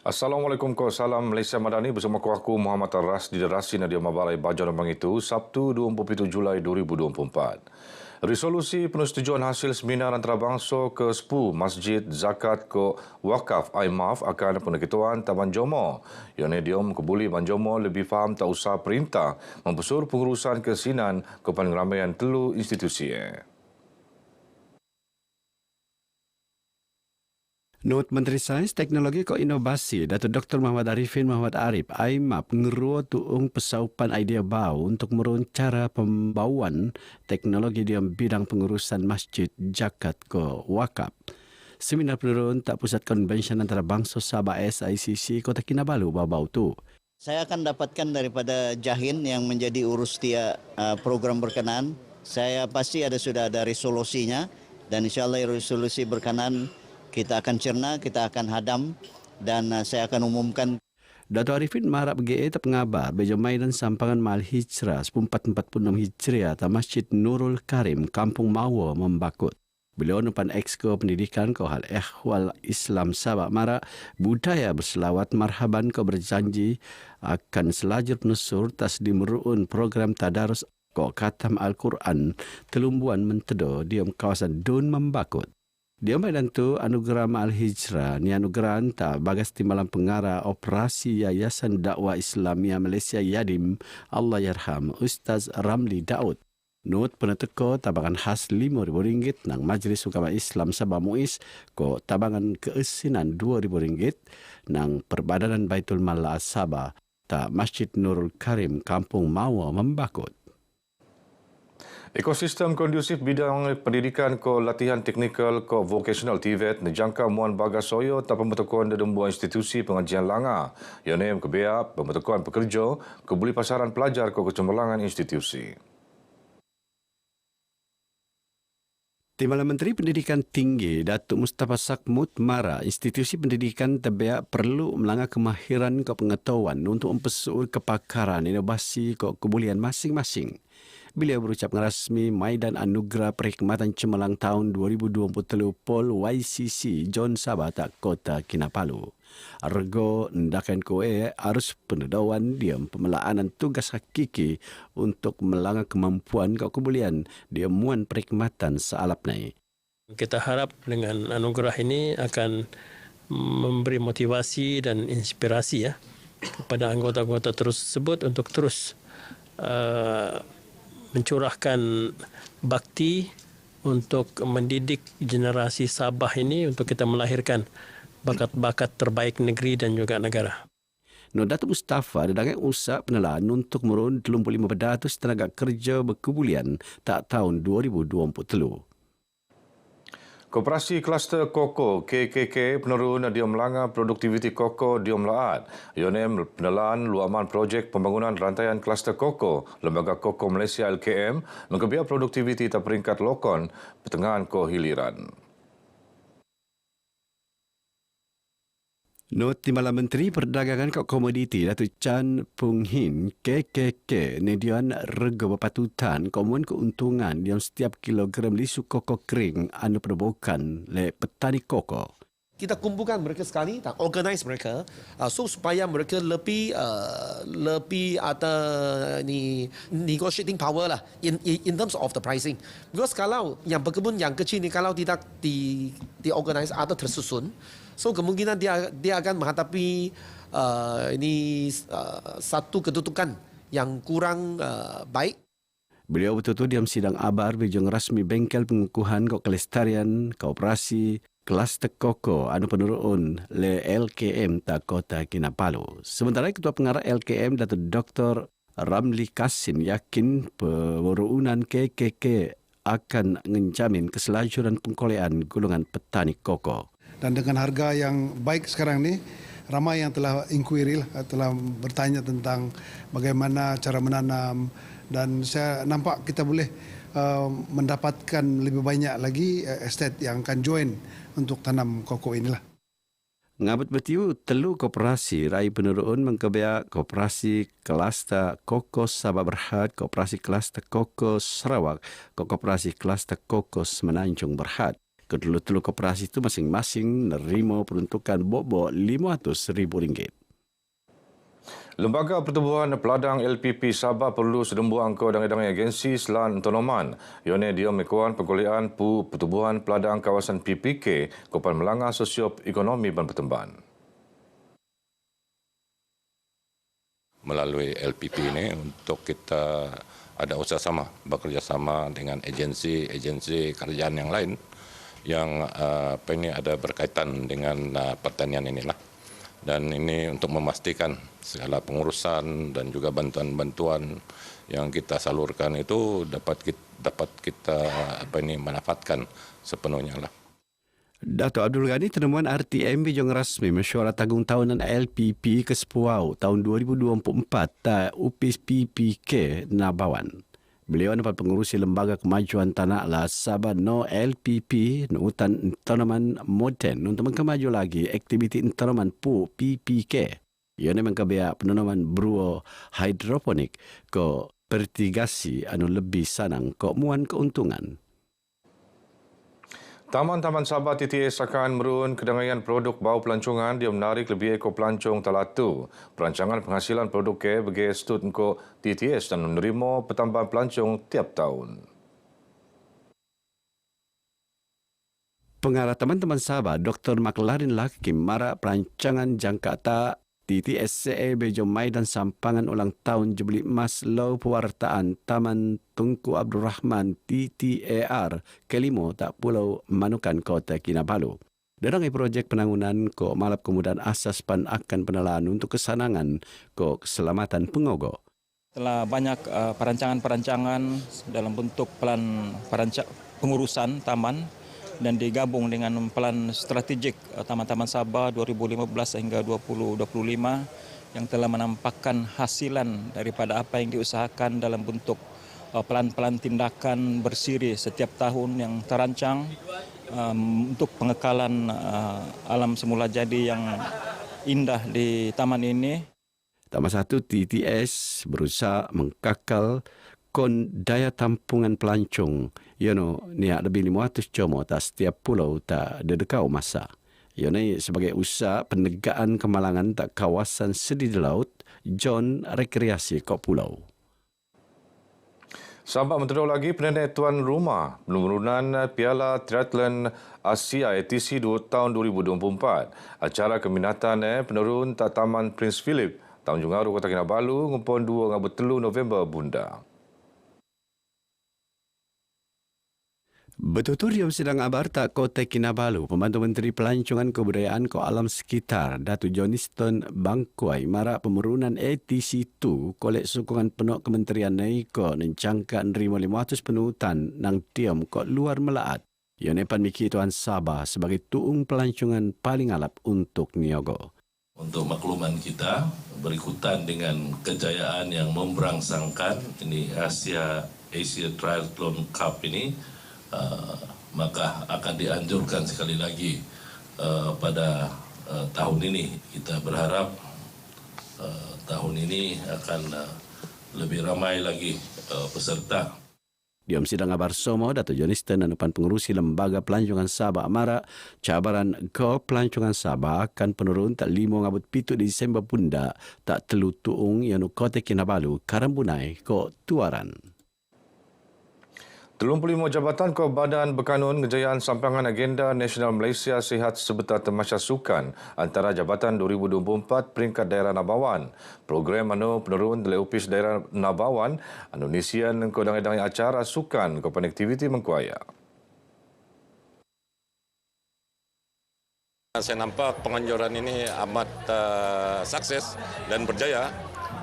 Assalamualaikum ko salam Malaysia Madani bersama aku Muhammad Ras di Darasi Nadia Mabalai Bajar Rembang itu Sabtu 27 Julai 2024. Resolusi penusetujuan hasil seminar antarabangsa ke-10 Masjid Zakat ke Wakaf IMAF akan penekituan Taman Jomo. Yang diom kebuli Banjomo lebih faham tak usah perintah membesar pengurusan kesinan ke pengeramaian telu institusi. Not Menteri Sains, Teknologi dan Inovasi, Datuk Dr. Muhammad Arifin Muhammad Arif, IMAP ngeruo tuung pesaupan idea bau untuk merun cara pembauan teknologi di bidang pengurusan Masjid Zakat ke Wakaf. Seminar penurun tak pusat konvensyen antara bangsa Sabah SICC Kota Kinabalu bau tu. Saya akan dapatkan daripada Jahin yang menjadi urus dia program berkenaan. Saya pasti sudah ada resolusinya dan insyaAllah resolusi berkenaan kita akan cerna, kita akan hadam dan saya akan umumkan. Dato' Arifin marap GE tak pengabar bejamai dan sampangan Mal Hijrah 1446 Hijriah atau Masjid Nurul Karim, Kampung Mawa membakut. Beliau nupan exco pendidikan ko hal ehwal Islam Sabah mara budaya berselawat marhaban ko berjanji akan selajur penusur tas dimeruun program tadarus ko khatam Al-Quran telumbuan mentedo di kawasan Dun membakut. Dia mainan tu anugerah Ma'al Hijrah ni anugerah anta bagas timbalan pengarah operasi Yayasan Dakwah Islamiyah Malaysia Yadim Allah Yarham Ustaz Ramli Daud. Not peneteko tabangan khas RM5,000 nang Majlis Ugama Islam Sabah Muiz ko tabangan keesinan RM2,000 nang Perbadanan Baitul Mal Sabah ta Masjid Nurul Karim Kampung Mawa membakut. Ekosistem kondusif bidang pendidikan ko latihan teknikal ko vocational TVET nejangka muan bagasoyo tak pembentukan dedembuan institusi pengajian langa. Yang kebiak pembentukan pekerja kebuli pasaran pelajar ko kecemerlangan institusi. Timbalan Menteri Pendidikan Tinggi Datuk Mustafa Sakmut mara institusi pendidikan terbiak perlu melanggar kemahiran ke pengetahuan untuk mempersuur kepakaran inovasi ke kebulian masing-masing. Beliau berucap rasmi Maidan Anugerah Perkhidmatan Cemerlang tahun 2023 Pol YCC John Sabah tak Kota Kinabalu. Argo ndakan koe harus pendedawan diam pemelaanan tugas hakiki untuk melanggar kemampuan kebulian dia muan perkhidmatan sealap naik. Kita harap dengan anugerah ini akan memberi motivasi dan inspirasi kepada anggota-anggota tersebut untuk terus mencurahkan bakti untuk mendidik generasi Sabah ini untuk kita melahirkan bakat-bakat terbaik negeri dan juga negara. Datuk Mustafa ada usaha penelaan untuk merun 35% tenaga kerja berkebulian tak tahun 2023. Koperasi Kluster Koko KKK penurun dia melanggar produktiviti Koko dia melaat. Yonem penelaan luaman projek pembangunan rantaian Kluster Koko Lembaga Koko Malaysia LKM mengkebiak produktiviti tak peringkat lokon pertengahan ko hiliran. Not Timbalan Menteri Perdagangan Kok Komoditi Datuk Chan Pung Hin KKK nedian rega berpatutan komun keuntungan yang setiap kilogram lisu koko kering anu perbukan le petani koko. Kita kumpulkan mereka sekali, organize mereka, so supaya mereka lebih ada ni negotiating power lah in terms of the pricing. Because kalau yang berkebun yang kecil ni kalau tidak di organize atau tersusun, so kemungkinan dia akan menghadapi satu kedudukan yang kurang baik. Beliau betul-betul diam sidang abar bejong rasmi bengkel pengukuhan kok kelestarian kooperasi Kluster Koko anu penurun le LKM tak Kota Kinabalu. Sementara Ketua Pengarah LKM Datuk Dr. Ramli Kasim yakin peruunan KKK akan menjamin keselajuran pengkolean golongan petani koko. Dan dengan harga yang baik sekarang ni, ramai yang telah inquiry, telah bertanya tentang bagaimana cara menanam dan saya nampak kita boleh mendapatkan lebih banyak lagi estate yang akan join untuk tanam koko inilah. Ngabut betiu telu koperasi rai penurun mengkebiak koperasi Kluster Koko Sabah Berhad, koperasi Kluster Koko Sarawak, koperasi Kluster Koko Semenanjung Berhad. Kedua-dua koperasi itu masing-masing nerima peruntukan bobok RM500,000. Lembaga Pertubuhan Peladang LPP Sabah perlu sedembuang ke dangai-dangai agensi selan tonoman. Ione dia mekuan pengkulian Pertubuhan Peladang kawasan PPK Kopan Melangah Sosio-Ekonomi Ban Pertemban. Melalui LPP ini untuk kita ada usaha bekerjasama dengan agensi kerajaan yang lain yang ini ada berkaitan dengan pertanian inilah. Dan ini untuk memastikan segala pengurusan dan juga bantuan-bantuan yang kita salurkan itu dapat kita manfaatkan sepenuhnya lah. Dato' Abdul Ghani tenemuan RTM bijong rasmi mesyuarat agung tahunan LPP ke-10 tahun 2024 ta UPIS PPK Nabawan. Beliau dapat pengurusi Lembaga Kemajuan Tanah lah Sabah no LPP no hutan tanaman moden untuk mengkemaju lagi aktiviti tanaman pu PPK. Ia ni mengkabia penanaman beruah hidroponik ke pertigasi anu lebih sanang ke muan keuntungan. Taman-Taman Sabah TTS akan merun kedangaian produk bau pelancongan dia menarik lebih ekor pelancong talatu. Perancangan penghasilan produk ke bagi student ko TTS dan menerima pertambahan pelancong tiap tahun. Pengarah Taman-Taman Sabah Dr. Maklarin Lakim mara perancangan jangkata TTSCA Bejo Maidan Sampangan ulang tahun Jubli Emas Lau Pewartaan Taman Tunku Abdul Rahman TTAR kelimo tak Pulau Manukan Kota Kinabalu. Darangai projek penangunan ko malap kemudahan asas pan akan penelaan untuk kesanangan ko keselamatan pengogo. Telah banyak perancangan-perancangan dalam bentuk plan pengurusan taman dan digabung dengan plan strategik Taman-Taman Sabah 2015 hingga 2025 yang telah menampakkan hasilan daripada apa yang diusahakan dalam bentuk plan-plan tindakan bersiri setiap tahun yang terancang untuk pengekalan alam semula jadi yang indah di taman ini. Taman 1 TTS berusaha mengkakal kon daya tampungan pelancong niak lebih 500 como tak setiap pulau tak dedekau masa. Ini sebagai usaha penegaan kemalangan tak kawasan sedi laut John rekreasi kok pulau. Sabah mentedor lagi penenek tuan rumah penurunan Piala Triathlon Asia ATC 2 tahun 2024. Acara keminatan penurun tak Taman Prince Philip Tahun Jungaru Kota Kinabalu ngumpul 2 November bunda. Betutorium sedang abar tak Kota Kinabalu, Pembantu Menteri Pelancongan Kebudayaan ko Alam Sekitar, Datu Johnston Bangkuai, mara pemerunan ATC2 kolek sokongan penuh kementerian Naiko nencangka nerima 500 penutan nang tiam ko luar melaat. Ia nepan miki Tuan Sabah sebagai tuung pelancongan paling alap untuk Niogo. Untuk makluman kita, berikutan dengan kejayaan yang memberangsangkan ini Asia Triathlon Cup ini, maka akan dianjurkan sekali lagi pada tahun ini. Kita berharap tahun ini akan lebih ramai lagi peserta. Diam sidang abar somo Dato' Johnston anupan pengurusi Lembaga Pelancongan Sabah amara cabaran ko pelancongan Sabah akan penurun tak 5 Desember bunda tak telu tuung yanu Kota Kinabalu Karambunai ko Tuaran. 35 jabatan ko Badan Berkanun Kejayaan Sampangan Agenda Nasional Malaysia Sihat serta Tamasya Sukan antara Jabatan 2024 peringkat daerah Nabawan. Program anu penurun dari Opis Daerah Nabawan anu nisian ko dangai-dangai acara sukan ko konektiviti mengkuaya. Saya nampak penganjuran ini amat sukses dan berjaya,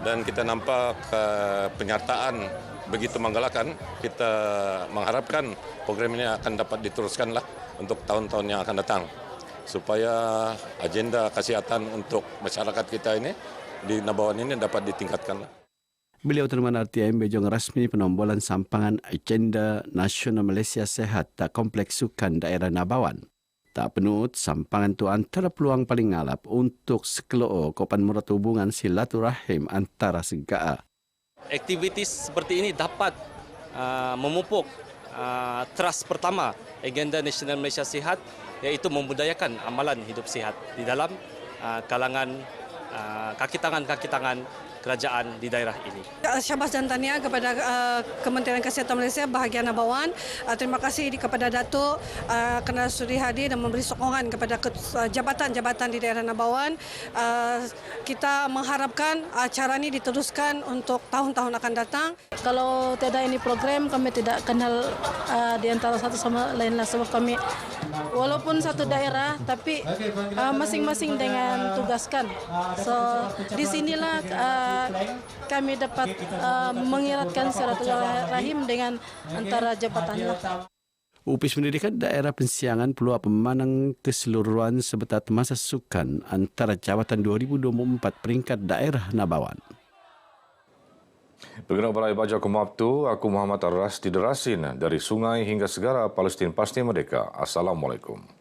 dan kita nampak penyertaan begitu menggalakan. Kita mengharapkan program ini akan dapat diteruskanlah untuk tahun-tahun yang akan datang supaya agenda kesihatan untuk masyarakat kita ini di Nabawan ini dapat ditingkatkan. Beliau teman RTM bejong rasmi penombolan sampangan agenda nasional Malaysia Sehat tak kompleks sukan daerah Nabawan. Tak penut, sampangan tu antara peluang paling ngalap untuk sekeloo kopan murat hubungan silaturahim antara segaa. Aktiviti seperti ini dapat memupuk teras pertama agenda Nasional Malaysia Sihat, iaitu membudayakan amalan hidup sihat di dalam kalangan kaki tangan kerajaan di daerah ini. Syabas dan tahniah kepada Kementerian Kesihatan Malaysia bahagian Nabawan. Terima kasih kepada Datuk kerana sudi hadir dan memberi sokongan kepada jabatan-jabatan di daerah Nabawan. Kita mengharapkan acara ini diteruskan untuk tahun-tahun akan datang. Kalau tiada ini program, kami tidak kenal di antara satu sama lain lah, sebab kami walaupun satu daerah tapi masing-masing dengan tugaskan. So di sinilah kami dapat mengiratkan silaturahim dengan antara jabatannya. Upis Pendidikan Daerah Pensiangan peluang pemenang keseluruhan sebetat masa sukan antara jabatan 2024 peringkat daerah Nabawan. Berkenaan Balai Baja Kumabtu, aku Muhammad Ar-Ras di Derasin dari sungai hingga segara Palestin pasti merdeka. Assalamualaikum.